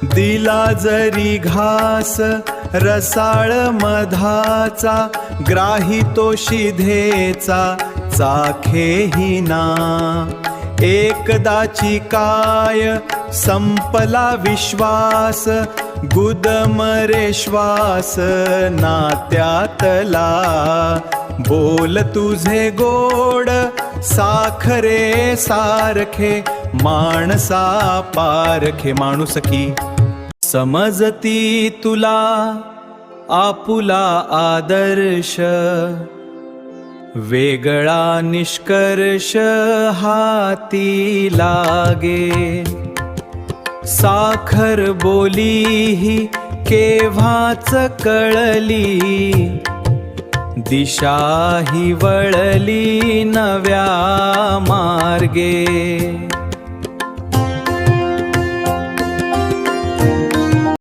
दिला जरी घास रसाळ मधाचा, ग्राही तो शिधेचा चाखेही ना. एकदाची काय संपला विश्वास, गुदमरे श्वास नात्यातला. बोल तुझे गोड साखरे सारखे, माणसा पारखे. माणुसकी समजती तुला आपुला आदर्श, वेगळा निष्कर्ष हाती लागे. साखर बोलीही केव्हाच कळली, दिशा ही वळली नव्या मार्गे.